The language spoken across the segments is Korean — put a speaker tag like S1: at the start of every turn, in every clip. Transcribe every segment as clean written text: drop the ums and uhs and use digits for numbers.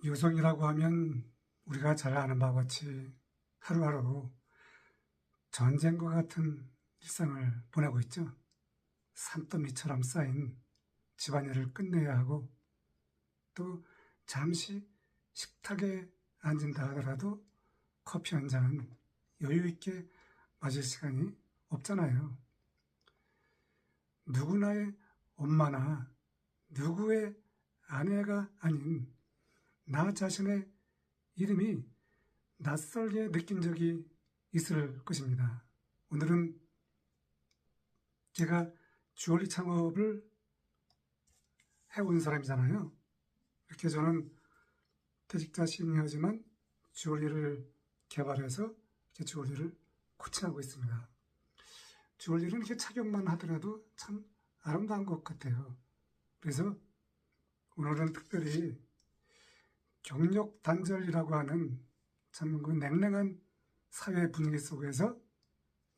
S1: 여성이라고 하면 우리가 잘 아는 바와 같이 하루하루 전쟁과 같은 일상을 보내고 있죠. 산더미처럼 쌓인 집안일을 끝내야 하고 또 잠시 식탁에 앉은다 하더라도 커피 한 잔은 여유 있게 마실 시간이 없잖아요. 누구나의 엄마나 누구의 아내가 아닌 나 자신의 이름이 낯설게 느낀 적이 있을 것입니다. 오늘은 제가 주얼리 창업을 해온 사람이잖아요. 이렇게 저는 퇴직자 시니어지만 주얼리를 개발해서 주얼리를 코칭하고 있습니다. 주얼리는 이렇게 착용만 하더라도 참 아름다운 것 같아요. 그래서 오늘은 특별히 경력 단절이라고 하는 참 그 냉랭한 사회 분위기 속에서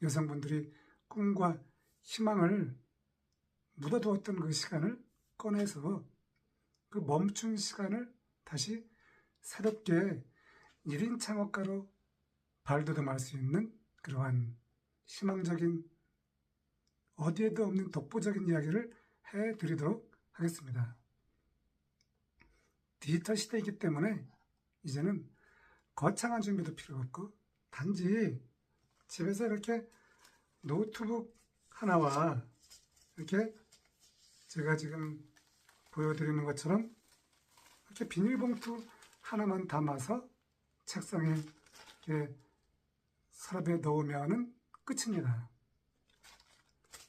S1: 여성분들이 꿈과 희망을 묻어두었던 그 시간을 꺼내서 그 멈춘 시간을 다시 새롭게 1인 창업가로 발돋움할 수 있는 그러한 희망적인 어디에도 없는 독보적인 이야기를 해드리도록 하겠습니다. 디지털 시대이기 때문에 이제는 거창한 준비도 필요 없고 단지 집에서 이렇게 노트북 하나와 이렇게 제가 지금 보여드리는 것처럼 이렇게 비닐봉투 하나만 담아서 책상에 이렇게 서랍에 넣으면 끝입니다.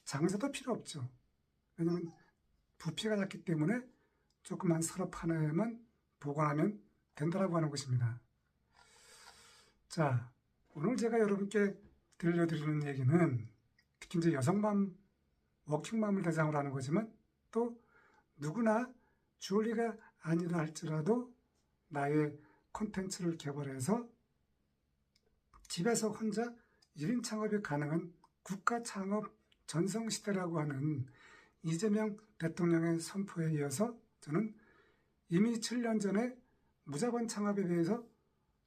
S1: 장사도 필요 없죠. 왜냐면 부피가 작기 때문에 조그만 서랍 하나에만 보관하면 된다라고 하는 것입니다. 자, 오늘 제가 여러분께 들려드리는 얘기는 특히 이제 여성맘, 워킹맘을 대상으로 하는 거지만 또 누구나 주얼리가 아니라 할지라도 나의 콘텐츠를 개발해서 집에서 혼자 1인 창업이 가능한 국가 창업 전성시대라고 하는 이재명 대통령의 선포에 이어서 저는 이미 7년 전에 무자본 창업에 대해서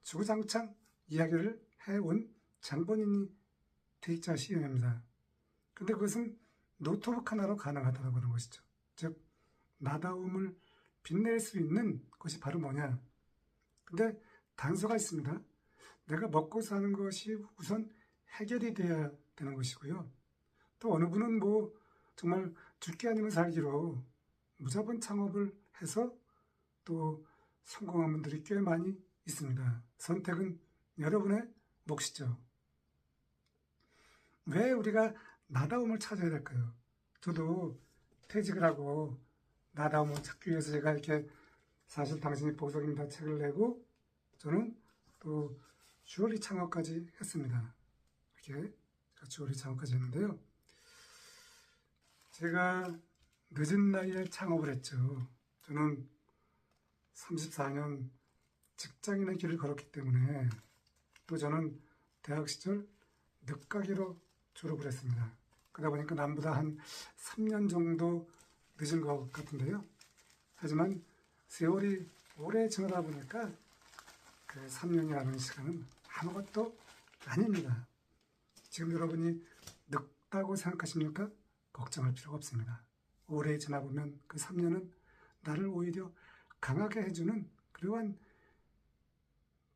S1: 주구장창 이야기를 해온 장본인이 퇴직자 CEO입니다. 근데 그것은 노트북 하나로 가능하다고 하는 것이죠. 즉 나다움을 빛낼 수 있는 것이 바로 뭐냐. 근데 단서가 있습니다. 내가 먹고 사는 것이 우선 해결이 돼야 되는 것이고요. 또 어느 분은 뭐 정말 죽기 아니면 살기로 무자본 창업을 해서 또 성공한 분들이 꽤 많이 있습니다. 선택은 여러분의 몫이죠. 왜 우리가 나다움을 찾아야 될까요? 저도 퇴직을 하고 나다움을 찾기 위해서 제가 이렇게 사실 당신이 보석입니다 책을 내고 저는 또 주얼리 창업까지 했습니다. 이렇게 주얼리 창업까지 했는데요. 제가 늦은 나이에 창업을 했죠. 저는 34년 직장인의 길을 걸었기 때문에 또 저는 대학 시절 늦가기로 졸업을 했습니다. 그러다 보니까 남보다 한 3년 정도 늦은 것 같은데요. 하지만 세월이 오래 지나다 보니까 그 3년이라는 시간은 아무것도 아닙니다. 지금 여러분이 늙다고 생각하십니까? 걱정할 필요가 없습니다. 오래 지나보면 그 3년은 나를 오히려 강하게 해주는 그러한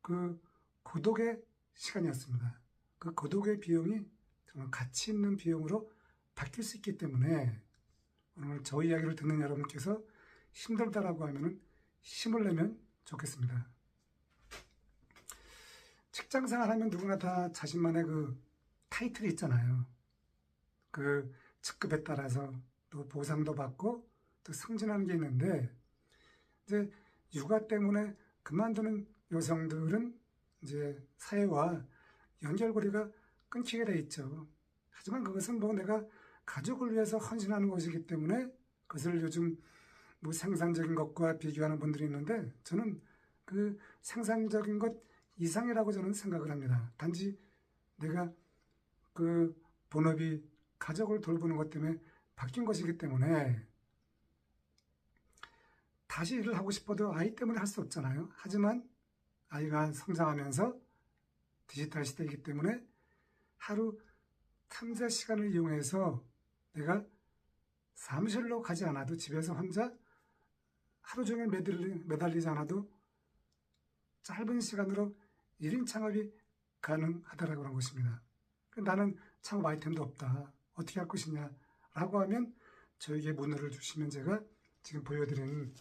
S1: 그 고독의 시간이었습니다. 그 고독의 비용이 정말 가치 있는 비용으로 바뀔 수 있기 때문에 오늘 저 이야기를 듣는 여러분께서 힘들다라고 하면 힘을 내면 좋겠습니다. 직장생활 하면 누구나 다 자신만의 그 타이틀이 있잖아요. 그 직급에 따라서 또 보상도 받고 또 승진하는 게 있는데 이제 육아 때문에 그만두는 여성들은 이제 사회와 연결고리가 끊기게 돼 있죠. 하지만 그것은 뭐 내가 가족을 위해서 헌신하는 것이기 때문에 그것을 요즘 뭐 생산적인 것과 비교하는 분들이 있는데 저는 그 생산적인 것 이상이라고 저는 생각을 합니다. 단지 내가 그 본업이 가족을 돌보는 것 때문에 바뀐 것이기 때문에 다시 일을 하고 싶어도 아이 때문에 할 수 없잖아요. 하지만 아이가 성장하면서 디지털 시대이기 때문에 하루 틈새 시간을 이용해서 내가 사무실로 가지 않아도 집에서 혼자 하루 종일 매달리지 않아도 짧은 시간으로 1인 창업이 가능하다라고 하는 것입니다. 나는 창업 아이템도 없다. 어떻게 할 것이냐 라고 하면 저에게 문의를 주시면 제가 지금 보여드리는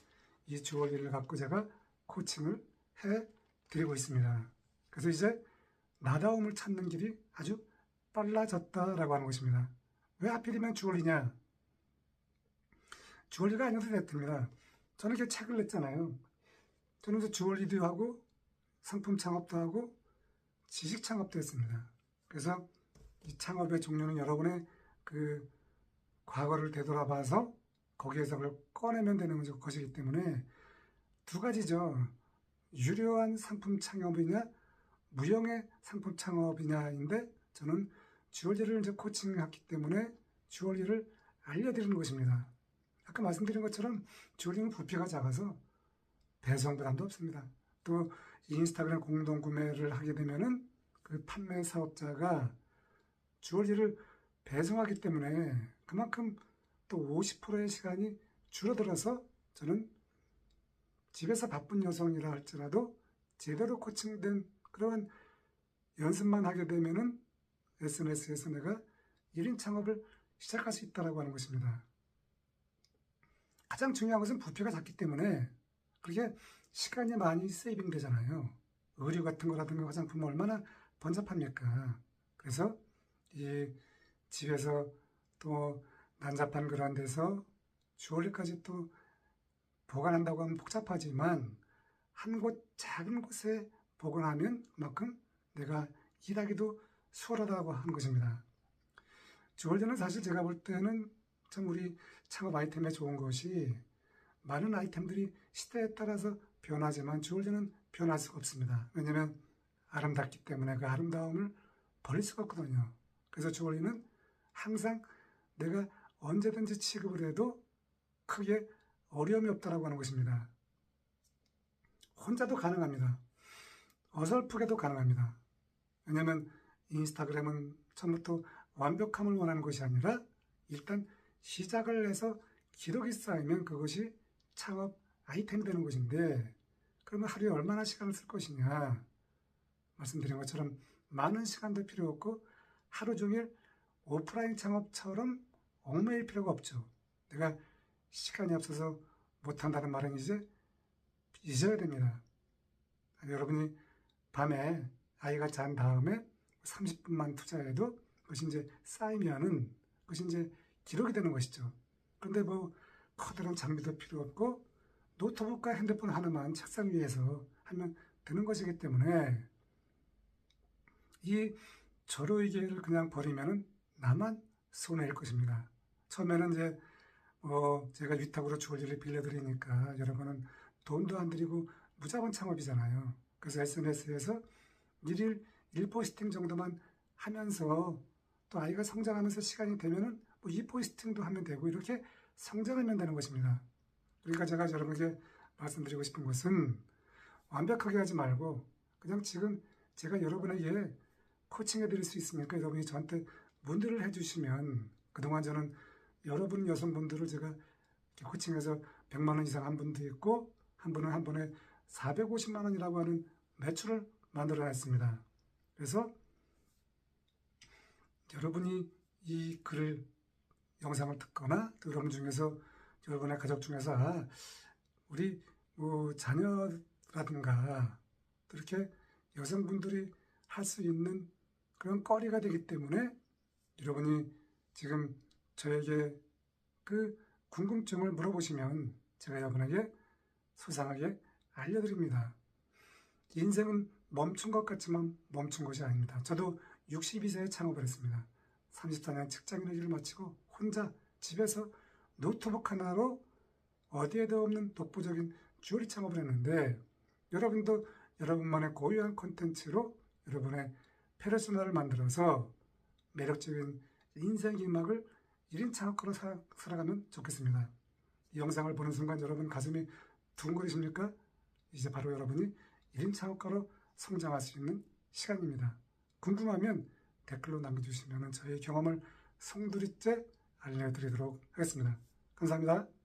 S1: 이 주얼리를 갖고 제가 코칭을 해드리고 있습니다. 그래서 이제 나다움을 찾는 길이 아주 빨라졌다라고 하는 것입니다. 왜 하필이면 주얼리냐? 주얼리가 아니어도 됐습니다. 저는 이렇게 책을 냈잖아요. 저는 이제 주얼리도 하고 상품 창업도 하고 지식 창업도 했습니다. 그래서 이 창업의 종류는 여러분의 그 과거를 되돌아봐서 거기에서 그걸 꺼내면 되는 것이기 때문에 두 가지죠. 유료한 상품 창업이냐 무형의 상품 창업이냐인데 저는 주얼리를 이제 코칭했기 때문에 주얼리를 알려드리는 것입니다. 아까 말씀드린 것처럼 주얼리는 부피가 작아서 배송 부담도 없습니다. 또 인스타그램 공동 구매를 하게 되면은 그 판매 사업자가 주얼리를 배송하기 때문에 그만큼 또 50%의 시간이 줄어들어서 저는 집에서 바쁜 여성이라 할지라도 제대로 코칭된 그런 연습만 하게 되면은 SNS에서 내가 1인 창업을 시작할 수 있다고 하는 것입니다. 가장 중요한 것은 부피가 작기 때문에 그렇게 시간이 많이 세이빙 되잖아요. 의류 같은 거라든가 화장품 얼마나 번잡합니까? 그래서 이 집에서 또 난잡한 그런 데서 주얼리까지 또 보관한다고 하면 복잡하지만 한 곳 작은 곳에 보관하면 그만큼 내가 일하기도 수월하다고 하는 것입니다. 주얼리는 사실 제가 볼 때는 참 우리 창업 아이템에 좋은 것이 많은 아이템들이 시대에 따라서 변하지만 주얼리는 변할 수가 없습니다. 왜냐하면 아름답기 때문에 그 아름다움을 버릴 수가 없거든요. 그래서 주얼리는 항상 내가 언제든지 취급을 해도 크게 어려움이 없다라고 하는 것입니다. 혼자도 가능합니다. 어설프게도 가능합니다. 왜냐하면 인스타그램은 처음부터 완벽함을 원하는 것이 아니라 일단 시작을 해서 기록이 쌓이면 그것이 창업 아이템이 되는 것인데 그러면 하루에 얼마나 시간을 쓸 것이냐. 말씀드린 것처럼 많은 시간도 필요 없고 하루 종일 오프라인 창업처럼 얽매일 필요가 없죠. 내가 시간이 없어서 못한다는 말은 이제 잊어야 됩니다. 여러분이 밤에 아이가 잔 다음에 30분만 투자해도 그것이 이제 쌓이면은 그것이 이제 기록이 되는 것이죠. 그런데 뭐 커다란 장비도 필요 없고 노트북과 핸드폰 하나만 책상 위에서 하면 되는 것이기 때문에 이 절호의 기회를 그냥 버리면은 나만 손해일 것입니다. 처음에는 이제 제가 위탁으로 주얼리를 빌려드리니까 여러분은 돈도 안 들이고 무자본 창업이잖아요. 그래서 SNS에서 일일 1포스팅 정도만 하면서 또 아이가 성장하면서 시간이 되면은 뭐 2포스팅도 하면 되고 이렇게 성장하면 되는 것입니다. 그러니까 제가 여러분에게 말씀드리고 싶은 것은 완벽하게 하지 말고 그냥 지금 제가 여러분에게 코칭해 드릴 수 있으니까 여러분이 저한테 문의를 해주시면 그동안 저는 여러분 여성분들을 제가 코칭해서 100만 원 이상 한 분도 있고 한 분은 한 번에 450만 원이라고 하는 매출을 만들어냈습니다. 그래서 여러분이 이 글을 영상을 듣거나 또 여러분 중에서 여러분의 가족 중에서 우리 뭐 자녀라든가 이렇게 여성분들이 할 수 있는 그런 거리가 되기 때문에 여러분이 지금 저에게 그 궁금증을 물어보시면 제가 여러분에게 소상하게 알려드립니다. 인생은 멈춘 것 같지만 멈춘 것이 아닙니다. 저도 62세에 창업을 했습니다. 34년 직장인의 일을 마치고 혼자 집에서 노트북 하나로 어디에도 없는 독보적인 주얼리 창업을 했는데 여러분도 여러분만의 고유한 콘텐츠로 여러분의 페르소나를 만들어서 매력적인 인생의 음악을 1인 창업가로 살아가면 좋겠습니다. 이 영상을 보는 순간 여러분 가슴이 두근거리십니까? 이제 바로 여러분이 1인 창업가로 성장할 수 있는 시간입니다. 궁금하면 댓글로 남겨주시면 저의 경험을 송두리째 알려드리도록 하겠습니다. 감사합니다.